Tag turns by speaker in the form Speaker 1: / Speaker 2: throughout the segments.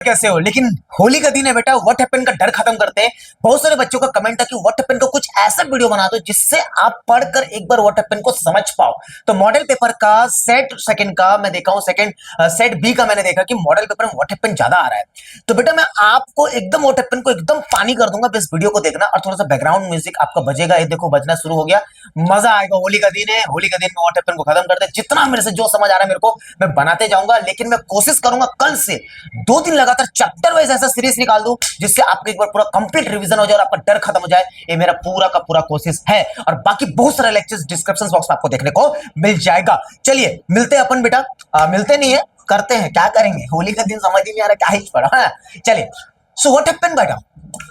Speaker 1: कैसे हो। लेकिन होली का दिन है बेटा, व्हाट हैपन का डर खत्म करते हैं। बहुत सारे बच्चों का कमेंट था कि व्हाट हैपन का कुछ ऐसा वीडियो बना दो जिससे आप पढ़कर एक बार व्हाट हैपन को समझ पाओ। तो मॉडल पेपर का सेट सेकंड का मैं देखा हूं, सेकंड सेट बी का मैंने देखा कि मॉडल पेपर में व्हाट हैपन ज्यादा आ रहा है। तो बेटा मैं आपको एकदम व्हाट हैपन को एकदम पानी कर दूंगा, बस वीडियो को देखना और थोड़ा सा बैकग्राउंड म्यूजिक आपका बजेगा। ये देखो बजना शुरू हो गया, मजा आएगा। होली का दिन है, होली का दिन में व्हाट हैपन को खत्म करते हैं। जितना मेरे से जो समझ आ रहा है मेरे को मैं बनाते जाऊंगा, लेकिन मैं कोशिश करूंगा कल से 2 दिन लगातार चैप्टर वाइज ऐसा सीरीज निकाल दूं जिससे आपका एक बार पूरा कंप्लीट रिवीजन हो जाए और आपका डर खत्म हो जाए। ये मेरा पूरा का पूरा कोशिश है और बाकी बहुत सारे लेक्चर्स डिस्क्रिप्शन बॉक्स में आपको देखने को मिल जाएगा। चलिए मिलते हैं अपन बेटा, मिलते नहीं है, करते हैं, क्या करेंगे। होली का दिन समझ ही नहीं आ रहा, क्या ही पढ़ा। चलिए सो व्हाट हैपेंड बेटा,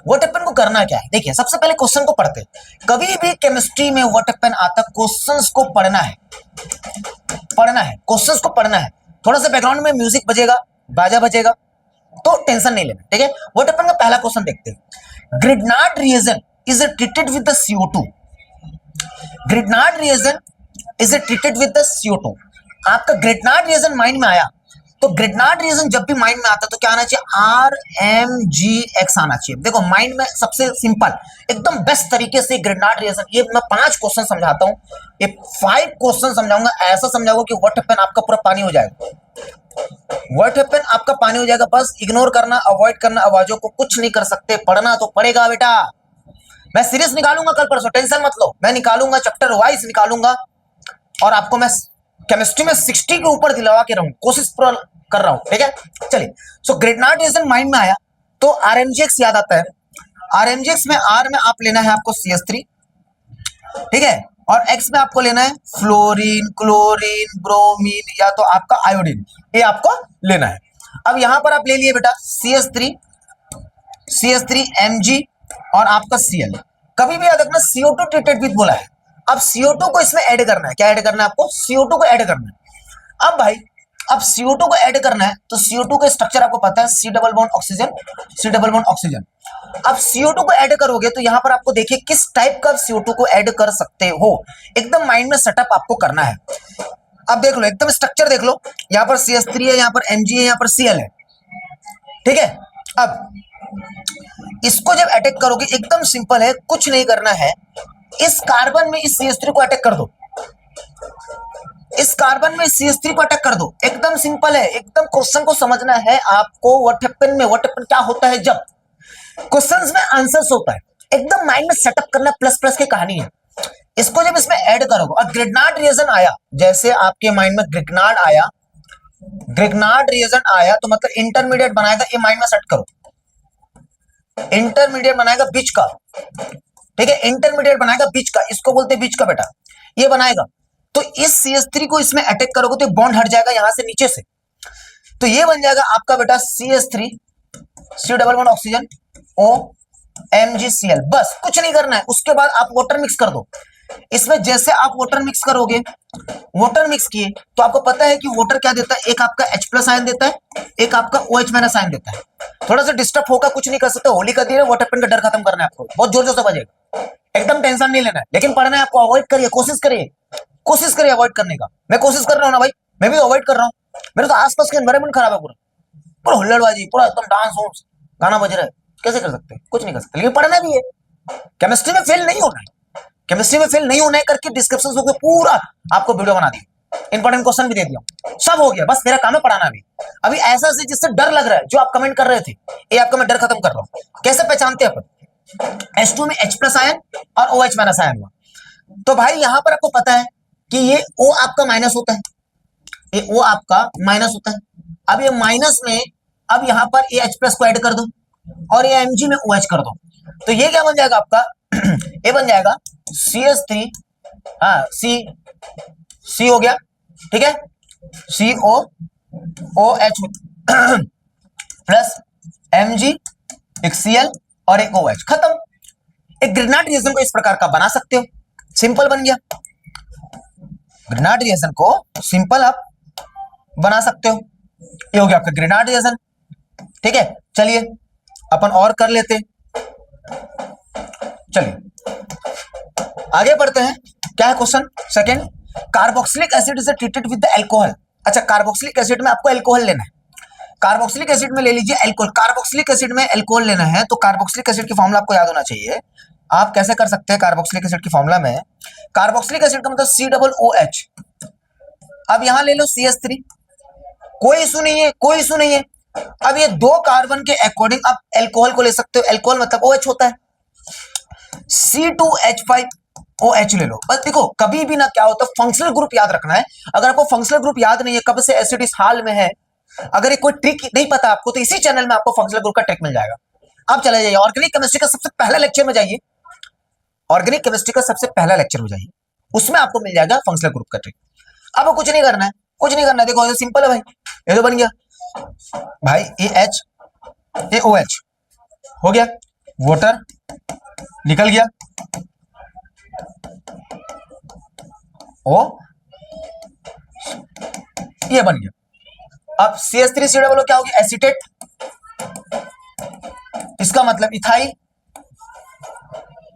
Speaker 1: व्हाट हैपेंड को करना क्या है। देखिए सबसे पहले क्वेश्चन को पढ़ते हैं। कभी भी केमिस्ट्री में व्हाट हैपेंड आता, क्वेश्चंस को पढ़ना है, पढ़ना है, क्वेश्चंस को पढ़ना है। थोड़ा सा बैकग्राउंड में म्यूजिक बजेगा, बाजा बजेगा, तो टेंशन नहीं लेना, ठीक है। व्हाट हैपेंड का पहला क्वेश्चन देखते हैं। Grignard reagent is treated with the CO2। Grignard reagent is treated with the CO2। आपका ग्रिग्नार्ड रिएजन माइंड में आया तो ग्रिग्नार्ड रिएजन जब भी माइंड में आता तो क्या आना चाहिए, RMGX आना चाहिए। देखो माइंड में सबसे सिंपल एकदम बेस्ट तरीके से ग्रिग्नार्ड रिएजन, ये मैं 5 क्वेश्चन समझाता हूं, ये 5 क्वेश्चन समझाऊंगा, ऐसा समझाऊंगा कि व्हाट हैपेंड आपका पूरा पानी हो जाएगा। व्हाट हैपेंड आपका पानी हो जाएगा। बस इग्नोर करना, अवॉइड करना, आवाजों को कुछ नहीं कर सकते, पढ़ना तो पड़ेगा बेटा। मैं सीरीज निकालूंगा कल परसों, टेंशन मत लो, मैं निकालूंगा चैप्टर वाइज निकालूंगा और आपको मैं केमिस्ट्री में 60 के ऊपर दिलवा के रहूंगा, कोशिश पूरा कर रहा हूं, ठीक है। चलिए सो ग्रिग्नार्ड रिएजन माइंड में आया तो RMGX याद आता है। RMGX में R में आप लेना है आपको CH3, ठीक है, और X में आपको लेना है फ्लोरीन, क्लोरीन, ब्रोमीन या तो आपका आयोडीन, ये आपको लेना है। अब यहां पर आप ले लिए बेटा CH3 Mg और आपका Cl। कभी भी याद रखना CO2 ट्रीटेड विद बोला है। अब CO2 को इसमें ऐड करना है, क्या ऐड करना है आपको, CO2 को ऐड करना है। अब भाई अब CO2 को ऐड करना है तो CO2 का स्ट्रक्चर आपको पता है, C double bond oxygen, C double bond oxygen. अब CO2 को ऐड करोगे तो यहां पर आपको देखिए किस टाइप का CO2 को ऐड कर सकते हो, एकदम माइंड में सेटअप आपको करना है। अब देख लो एकदम स्ट्रक्चर देख लो, यहां पर CH3 है, यहां पर Mg है, यहां पर Cl है, ठीक है। अब इसको जब अटैक करोगे एकदम सिंपल है, कुछ नहीं करना है, इस कार्बन में इस CH3 को अटैक कर दो, इस कार्बन में CH3 को अटैक कर दो, एकदम सिंपल है। एकदम क्वेश्चन को समझना है आपको। व्हाट हैपेंड में, व्हाट हैपेंड क्या होता है जब क्वेश्चंस में आंसर्स होता है, एकदम माइंड में सेटअप करना, प्लस प्लस की कहानी है। इसको जब इसमें ऐड करोगे और ग्रिग्नार्ड रिएजन आया, जैसे आपके माइंड में ग्रिग्नार्ड आया, ग्रिग्नार्ड रिएजन आया तो मतलब इंटरमीडिएट बनाएगा, ये माइंड में सेट करो, इंटरमीडिएट बनाएगा बीच का, ठीक है, इंटरमीडिएट बनाएगा बीच का, इसको बोलते हैं बीच का बेटा, ये बनाएगा। तो इस CH3 को इसमें अटैक करोगे तो बॉन्ड हट जाएगा यहां से नीचे से, तो ये बन जाएगा आपका बेटा CH3 C double bond oxygen O MgCl। बस कुछ नहीं करना है। उसके बाद आप वाटर मिक्स कर दो इसमें। जैसे आप वाटर मिक्स करोगे, वाटर मिक्स किए तो आपको पता है कि वाटर क्या देता है, एक आपका H+ आयन देता है, एक आपका OH- आयन देता है। थोड़ा सा डिस्टर्ब होगा, कुछ नहीं कर सकते, होली का दिन है, व्हाट हैपेंड का डर खत्म करना है आपको, बहुत जोर जोर से बजेगा, एकदम टेंशन नहीं लेना है, लेकिन पढ़ना है आपको। अवॉइड करिए, कोशिश करिए अवॉइड करने का। मैं कोशिश कर रहा हूं ना भाई, मैं भी अवॉइड कर रहा हूं। मेरे तो आसपास का एनवायरनमेंट खराब है, पूरा हुल्लड़बाजी, पूरा एकदम डांस वांस गाना बज रहा है, कैसे कर सकते हैं, कुछ नहीं कर सकते, लेकिन पढ़ना भी है। केमिस्ट्री में फेल नहीं होना है, केमिस्ट्री में फेल नहीं होना है करके डिस्क्रिप्शन हो गया, पूरा आपको वीडियो बना दी, इंपॉर्टेंट क्वेश्चन भी दे दिया, सब हो गया। बस मेरा काम है पढ़ाना भी। अभी ऐसा से जिससे डर लग रहा है, जो आप कमेंट कर रहे थे, ये आपका मैं डर खत्म कर रहा हूं। कैसे पहचानते हैं अपन, H2 में H+ आयन और OH- आयन हुआ, तो भाई यहां पर आपको पता है कि ये O आपका माइनस होता है, ये O आपका माइनस होता है। अब ये माइनस में अब यहां पर ये H+ को ऐड कर दो और ये Mg में OH कर दो, तो ये क्या बन जाएगा आपका ये बन जाएगा CH3, हाँ C हो गया, ठीक है, COOH प्लस Mg, एक Cl और एक OH, खत्म। एक ग्रिग्नार्ड रिएजन को इस प्रकार का बना सकते हो, सिंपल बन गया। ग्रिग्नार्ड रिएजन को सिंपल आप बना सकते हो, ये हो गया आपका ग्रिग्नार्ड रिएजन, ठीक है। चलिए अपन और कर लेते हैं, चलिए आगे बढ़ते हैं। क्या है question second, carboxylic acid is treated with the alcohol. अच्छा, कार्बोक्सिलिक एसिड में आपको अल्कोहल लेना है, कार्बोक्सिलिक एसिड में ले लीजिए एल्कोहल, कार्बोक्सिलिक एसिड में एल्कोहल लेना है तो कार्बोक्सिलिक एसिड की फॉर्मूला आपको याद होना चाहिए। आप कैसे कर सकते हैं कार्बोक्सिलिक एसिड की फॉर्मूला में, कार्बोक्सिलिक एसिड का मतलब COOH। अब यहां ले लो CH3, कोई इशू नहीं है, कोई इशू नहीं है। अब ये दो कार्बन के अकॉर्डिंग आप एल्कोहल को ले सकते हो, एल्कोहल मतलब OH होता है, C2H5OH ले लो। बस देखो कभी भी ना क्या होता है, फंक्शनल ग्रुप याद रखना है। अगर आपको फंक्शनल ग्रुप याद नहीं है, कब से एसिड इस हाल में है, अगर ये कोई ट्रिक नहीं पता आपको, तो इसी चैनल में आपको फंक्शनल ग्रुप का ट्रिक मिल जाएगा। आप चले जाइए ऑर्गेनिक केमिस्ट्री का सबसे पहला लेक्चर में जाइए, ऑर्गेनिक केमिस्ट्री का सबसे पहला लेक्चर में जाइए, उसमें आपको मिल जाएगा फंक्शनल ग्रुप का ट्रिक। अब कुछ नहीं करना है, कुछ नहीं करना है। देखो ये सिंपल है भाई, ये तो बन गया भाई, AH ये OH हो गया, वाटर निकल गया, ओ ये बन गया। अब CH3COO क्या हो गया, एसीटेट, इसका मतलब इथाइल,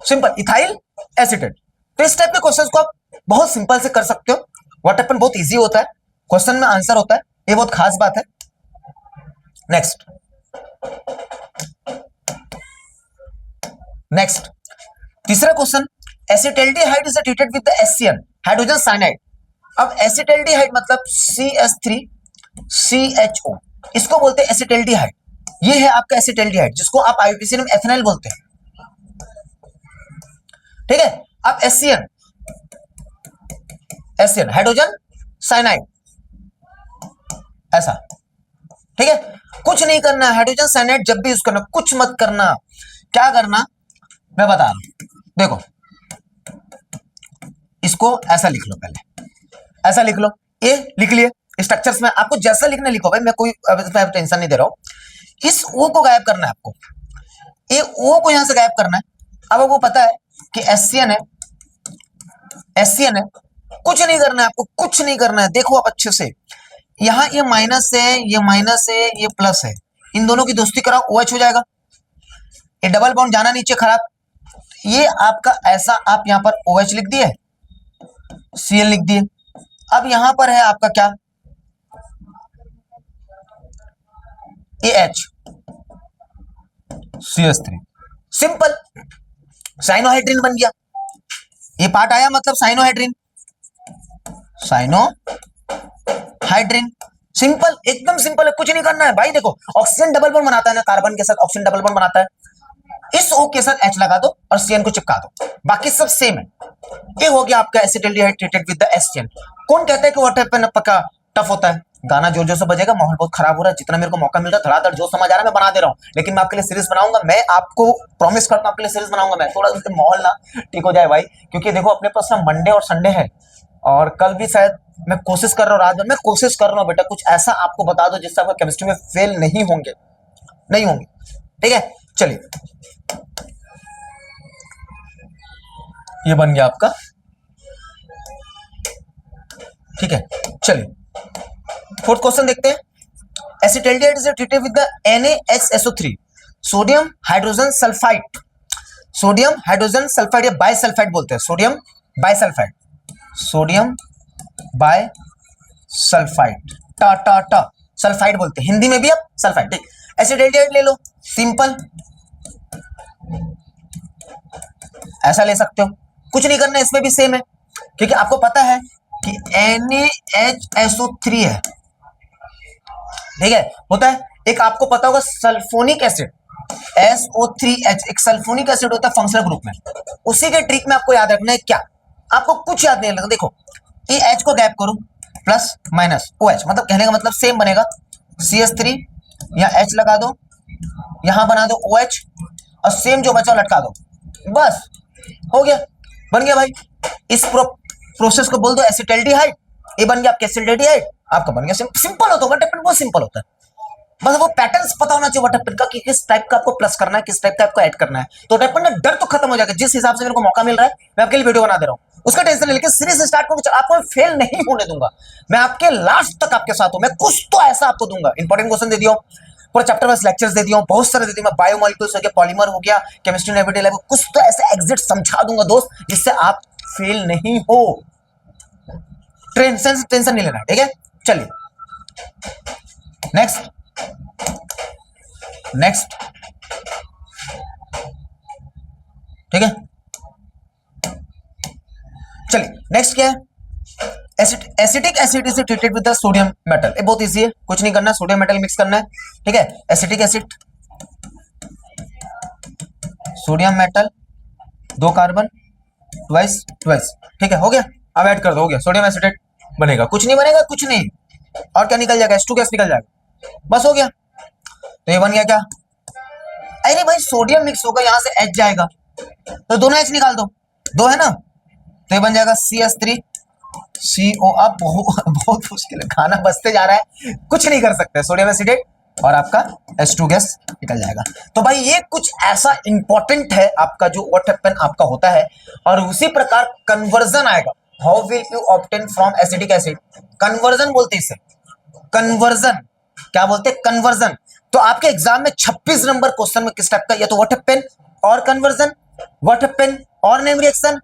Speaker 1: सिंपल इथाइल एसीटेट। तो इस टाइप के क्वेश्चंस को आप बहुत सिंपल से कर सकते हो। व्हाट हैपन बहुत इजी होता है, क्वेश्चन में आंसर होता है, ये बहुत खास बात है। नेक्स्ट नेक्स्ट तीसरा question, acetaldehyde is treated with the HCN hydrogen cyanide. अब एसिटाल्डिहाइड मतलब CH3CHO, इसको बोलते हैं एसिटाल्डिहाइड। ये है आपका एसिटाल्डिहाइड, जिसको आप IUPAC में एथेनॉल बोलते हैं, ठीक है। अब HCN हाइड्रोजन साइनाइड, ऐसा, ठीक है। कुछ नहीं करना है, हाइड्रोजन साइनाइड जब भी यूज करना, कुछ मत करना। क्या करना मैं बता रहा हूं, देखो इसको ऐसा लिख लो, पहले ऐसा लिख लो, ये लिख लिए स्ट्रक्चर्स में, आपको जैसा लिखना लिखो भाई, मैं कोई टेंशन नहीं दे रहा हूं। इस O को गायब करना है आपको, ये O को यहां से गायब करना है। अब आपको पता है कि HCN है, HCN है, कुछ नहीं करना है आपको, कुछ नहीं करना है। देखो आप अच्छे से, यहां ये माइनस है, ये माइनस है, ये प्लस है, इन दोनों की दोस्ती कराओ, OH हो जाएगा। ये डबल बॉन्ड जाना नीचे खराब, ये आपका ऐसा, आप यहां पर OH लिख दिए, Cl लिख दिए। अब यहां पर है आपका क्या, AH CH3, सिंपल साइनोहाइड्रिन बन गया। ये पार्ट आया मतलब साइनोहाइड्रिन, साइनोहाइड्रिन, सिंपल, एकदम सिंपल है, कुछ नहीं करना है भाई। देखो ऑक्सीजन डबल बॉन्ड बनाता है ना, कार्बन के साथ ऑक्सीजन डबल बॉन्ड बनाता है, इस O के साथ H लगा दो और CN को चिपका दो, बाकी सब सेम है। ये हो गया आपका acetaldehyde treated with the HCN। कौन कहता है कि व्हाट हैपन पक्का टफ होता है? गाना जोर जोर से बजेगा, माहौल बहुत खराब हो रहा है, जितना मेरे को मौका मिल रहा है धड़ाधड़ जो समझ आ रहा है मैं बना दे रहा हूँ, लेकिन मैं आपके लिए सीरीज बनाऊंगा, मैं आपको प्रॉमिस करता हूँ आपके लिए सीरीज बनाऊंगा मैं, थोड़ा माहौल ना ठीक हो जाए भाई, क्योंकि देखो अपने पास ना मंडे और संडे है, और कल भी शायद मैं कोशिश कर रहा हूँ, रात भर मैं कोशिश कर रहा हूँ बेटा, कुछ ऐसा आपको बता दो जिससे आपका केमिस्ट्री में फेल नहीं होंगे, नहीं होंगे, ठीक है। चलिए ये बन गया आपका, ठीक है। चलिए फोर्थ क्वेश्चन देखते हैं। Acetaldehyde is treated with the NaHSO3, sodium hydrogen sulphide, sodium hydrogen sulphide या बाइसल्फाइड बोलते हैं, सोडियम बाइसल्फाइड, सोडियम बाइसल्फाइड, टा टा टा सल्फाइड बोलते हैं हिंदी में भी, अब सल्फाइड, ठीक। एसिटाल्डिहाइड ले लो, सिंपल ऐसा ले सकते हो, कुछ नहीं करना, इसमें भी सेम है, क्योंकि आपको पता है कि NaHSO3 है, ठीक है, होता है। एक आपको पता होगा सल्फोनिक एसिड SO3H, एक सल्फोनिक एसिड होता है फंक्शनल ग्रुप में, उसी के ट्रिक में आपको याद रखना है क्या, आपको कुछ याद नहीं लगता। देखो ये H को गैप करो, प्लस माइनस OH, मतलब कहने का मतलब सेम बनेगा, CH3 या H लगा दो, यहां बना दो OH, और सेम जो बचा लटका दो, बस हो गया, बन गया भाई। इस प्रोसेस को बोल दो एसिटाल्डिहाइड, ये बन गया आपका एसिटाल्डिहाइड, आपका बन गया। सिंपल होता है, व्हाट हैपन बहुत सिंपल होता है, बस वो पैटर्न्स पता होना चाहिए व्हाट हैपन का, कि किस टाइप का आपको प्लस करना है, किस टाइप का आपको ऐड करना है, तो व्हाट हैपन ना डर तो खत्म हो जाएगा। जिस हिसाब से मेरे को मौका मिल रहा है मैं आपके लिए वीडियो बना दे रहा हूँ, उसका टेंशन नहीं, लेकिन सीरीज स्टार्ट करूंगा, आपको फेल नहीं होने दूंगा, मैं आपके लास्ट तक आपके साथ हूं, मैं कुछ तो ऐसा आपको दूंगा। इंपॉर्टेंट क्वेश्चन दे दिया, पूरा चैप्टर वाइज लेक्चर्स दे दिया, बहुत सारे दे दिए, मैं बायोमोलिक्यूल्स हो गया, पॉलीमर हो गया, केमिस्ट्री एवरीडे लाइफ, कुछ तो ऐसे एग्जिट समझा दूंगा दोस्त, जिससे आप फेल नहीं हो, टेंशन नहीं लेना, ठीक है। चलिए नेक्स्ट नेक्स्ट, ठीक है। चलिए नेक्स्ट क्या है, acetic acid is treated with the sodium metal. ये बहुत इजी है, कुछ नहीं करना, सोडियम मेटल मिक्स करना है, ठीक है। Acetic acid, sodium metal, 2 carbon, twice twice, ठीक है, हो गया। अब ऐड कर दो, हो गया, सोडियम एसिटेट बनेगा। कुछ नहीं बनेगा, कुछ नहीं, और क्या निकल जाएगा, H2 गैस निकल जाएगा, बस हो गया। तो ये बन गया क्या, अरे भाई सोडियम मिक्स होगा, यहां से H जाएगा, तो दोनों H निकाल दो, 2 है ना, तो ये बन जाएगा CH3CO। अब बहुत मुश्किल है, खाना बचते जा रहा है, कुछ नहीं कर सकते, सोडियम एसिडेट और आपका H2 गैस निकल जाएगा। तो भाई ये कुछ ऐसा इंपॉर्टेंट है आपका जो व्हाट हैपन आपका होता है, और उसी प्रकार कन्वर्जन आएगा। How will you obtain from acetic acid, conversion बोलते हैं इसे, कन्वर्जन, क्या बोलते हैं, कन्वर्जन। तो आपके एग्जाम में 26 नंबर क्वेश्चन में किस टाइप का, या तो व्हाट हैपन और कन्वर्जन, व्हाट हैपन और नेम रिएक्शन,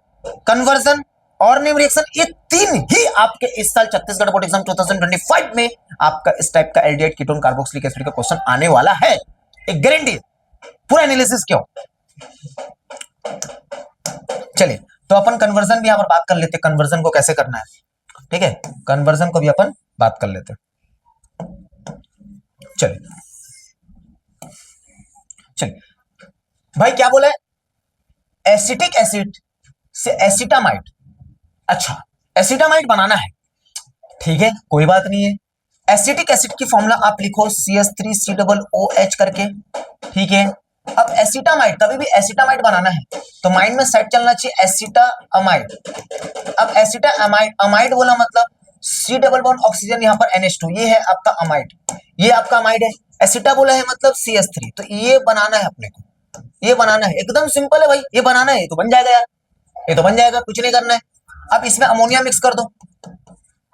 Speaker 1: कन्वर्जन और नेम रिएक्शन, ये 3 ही आपके इस साल छत्तीसगढ़ बोर्ड एग्जाम 2025 में आपका इस टाइप का एल्डिहाइड कीटोन कार्बोक्सिलिक एसिड का क्वेश्चन आने वाला है, एक गारंटी है, पूरा एनालिसिस क्यों। चलिए तो अपन कन्वर्जन भी यहां पर बात कर लेते, कन्वर्जन को कैसे करना है, ठीक है, कन्वर्जन को भी अपन बात कर लेते। चलिए चलिए भाई क्या बोला है, एसिटिक एसिड से एसिटामाइड, अच्छा एसिटामाइड बनाना है, ठीक है, कोई बात नहीं है। एसिटिक एसिड की फॉर्मूला आप लिखो CH3COOH करके, ठीक है। अब एसिटामाइड, कभी भी एसिटामाइड बनाना है तो माइंड में सेट चलना चाहिए एसिटामाइड। अब एसिटामाइड, अमाइड बोला मतलब C डबल बॉन्ड ऑक्सीजन, यहाँ पर NH2, ये है आपका अमाइड, ये आपका अमाइड है। एसिटा बोला है मतलब CH3, तो ये बनाना है अपने को, ये बनाना है, एकदम सिंपल है भाई, ये बनाना है, ये तो बन जाएगा यार, ये तो बन जाएगा, कुछ नहीं करना है। अब इसमें अमोनिया मिक्स कर दो,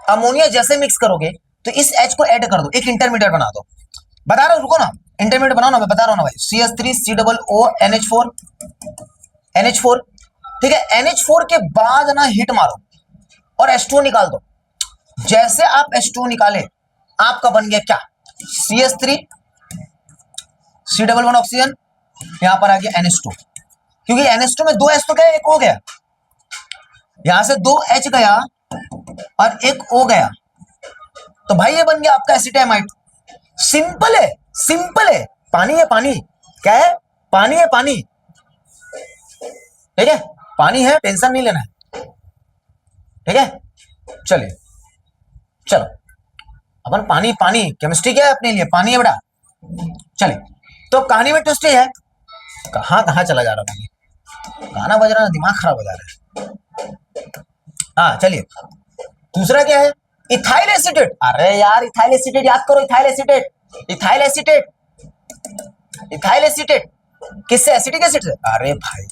Speaker 1: अमोनिया जैसे मिक्स करोगे तो इस H को ऐड कर दो, एक इंटरमीडिएट बना दो, बता रहा हूं, रुको ना, इंटरमीडिएट बनाओ ना, मैं बता रहा हूं ना भाई, CH3COONH4, ठीक है। NH4 के बाद ना हिट मारो और H2 निकाल दो, जैसे आप H2 निकाले आपका बन गया क्या, CH3 C double bond oxygen, यहां पर आ गया NH2, क्योंकि NH2 में 2 H तो गया, एक हो गया, यहां से 2 H गया और एक O गया, तो भाई ये बन गया आपका एसिटामाइड। सिंपल है, सिंपल है, पानी है पानी, क्या है, पानी है पानी, ठीक है, पानी है, टेंशन नहीं लेना है, ठीक है। चलिए चलो अपन पानी, पानी केमिस्ट्री क्या है अपने लिए, पानी है बेटा। चलिए तो कहानी में ट्विस्ट है, कहां कहां चला जा रहा है, गाना बज रहा है, दिमाग खराब हो जा रहा है। हाँ चलिए, दूसरा क्या है, इथाइल एसीटेट। अरे यार इथाइल एसीटेट याद करो, ethyl acetate, ethyl acetate, ethyl acetate किससे, एसिटिक एसिड से। अरे भाई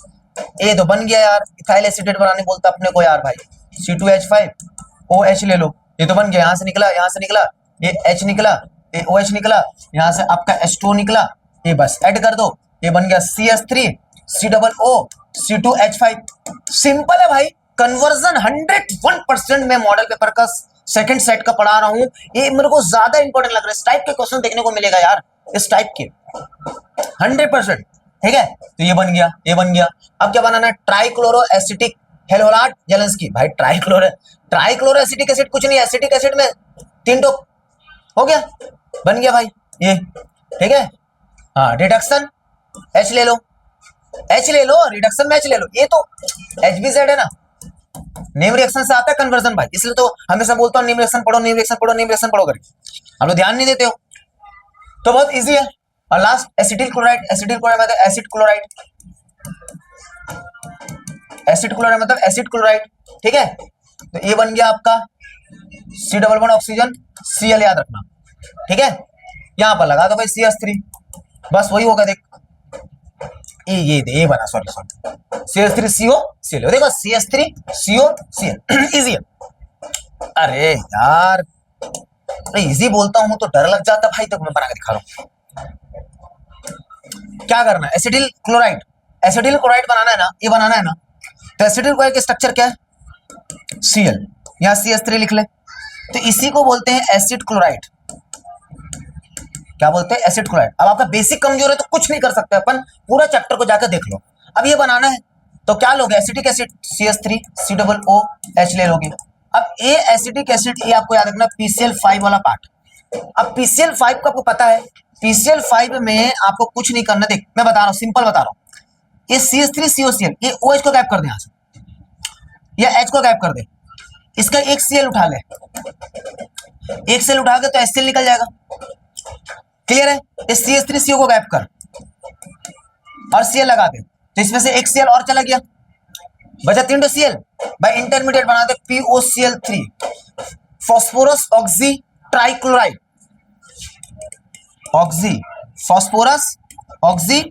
Speaker 1: ये तो बन गया यार, इथाइल एसीटेट बनाने बोलता अपने को यार भाई, C2H5OH ले लो, ये तो बन गया, यहां से निकला, यहां से निकला, ये H निकला, ये OH निकला, यहां से आपका H2 निकला, ये बस ऐड कर दो, ये बन गया CH3COO C2H5। सिंपल है भाई, कन्वर्जन 101% में मॉडल पेपर का सेकंड सेट का पढ़ा रहा हूं, ये मेरे को ज्यादा इंपॉर्टेंट लग रहा है, इस टाइप के क्वेश्चन देखने को मिलेगा यार, इस टाइप के 100%, ठीक है। तो ये बन गया, ये बन गया। अब क्या बनाना है, ट्राइक्लोरो एसिटिक हेलोलाट जेलेंस्की, भाई ट्राइक्लोरो एसिटिक एसिड कुछ नहीं, एसिटिक एसिड में 3 टोक, हो गया, बन गया भाई ये, ठीक है। हाँ रिडक्शन, H ले लो, H ले लो, रिडक्शन में H ले लो, ये तो HBZ है ना, नेम रिएक्शन से आता है कन्वर्जन भाई, इसलिए तो हमेशा बोलता हूं नेम रिएक्शन पढ़ो, नेम रिएक्शन पढ़ो, नेम रिएक्शन पढ़ो करके, हम लोग ध्यान नहीं देते हो, तो बहुत इजी है। और last acetyl chloride, acetyl chloride मतलब एसिड क्लोराइड, एसिड क्लोराइड मतलब एसिड क्लोराइड, ठीक है। तो ये बन गया आपका C double bond oxygen Cl, याद रखना, ठीक है। यहां पर लगा दो भाई CH3, बस वही होगा, देख ये बना, सॉरी CH3CO Cl, देखो CH3CO Cl, इजी है। अरे यार इजी बोलता हूं तो डर लग जाता भाई, तो मैं बना के दिखा रहा हूं। क्या करना है, एसिटिल क्लोराइड, एसिटिल क्लोराइड बनाना है ना, ये बनाना है ना, तो एसिटिल क्लोराइड का स्ट्रक्चर क्या है, Cl, यहां CH3 लिख ले, तो इसी को बोलते हैं एसिड क्लोराइड, क्या बोलते हैं, एसिड क्लोराइड। अब आपका बेसिक कमजोर है तो कुछ नहीं कर सकते अपन, पूरा चैप्टर को जाकर देख लो। अब ये बनाना है तो क्या लोगे, एसिटिक एसिड CH3COOH ले लोगे। अब ए एसिटिक एसिड, ये आपको याद रखना PCl5 वाला पार्ट। अब PCl5 का आपको पता है, PCl5 में आपको कुछ नहीं करना। देख मैं बता रहा हूं, सिंपल बता रहा हूं, ये CH3COCl, ये OH को गायब कर दे यहां से, या H को गायब कर दे, इसका एक Cl उठा ले, एक Cl उठा के तो HCl निकल जाएगा। क्लियर है, इस CH3CO को गायब कर और Cl लगा दे, तो इसमें से एक Cl और चला गया, बचा 3 Cl, भाई इंटरमीडिएट बना दे POCl3, phosphorus oxy trichloride, oxy phosphorus oxy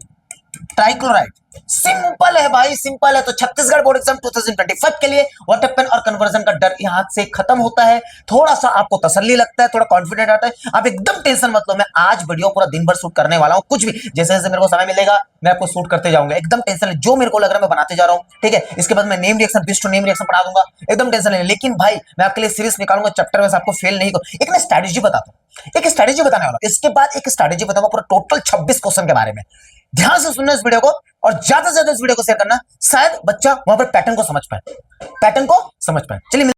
Speaker 1: trichloride. Simple है भाई, सिंपल है। तो छत्तीसगढ़ बोर्ड एग्जाम 2025 के लिए वाटर पेन और कन्वर्जन का डर यहां से खत्म होता है। थोड़ा सा आपको तसल्ली लगता है, थोड़ा कॉन्फिडेंट आता है, आप एकदम टेंशन मत लो। मैं आज वीडियो पूरा दिन भर शूट करने वाला हूं, कुछ भी जैसे जैसे मेरे को समय मिलेगा मैं आपको शूट करते जाऊंगा, एकदम टेंशन नहीं, जो मेरे को लग रहा है मैं बनाते जा रहा हूं, ठीक है। इसके बाद मैं name reaction, best name reaction पढ़ा दूंगा, एकदम टेंशन नहीं। लेकिन भाई मैं आपके लिए सीरीज निकालूंगा, चैप्टर में आपको फेल नहीं करूं। एक मैं स्ट्रेटेजी बताता हूं, एक स्ट्रेटेजी बताने वाला, इसके बाद एक स्ट्रेटेजी बताऊंगा पूरा टोटल 26 क्वेश्चन के बारे में। ध्यान से सुनना इस वीडियो को और ज्यादा से ज्यादा इस वीडियो को शेयर करना, शायद बच्चा वहां पर पैटर्न को समझ पाए, पैटर्न को समझ पाए। चलिए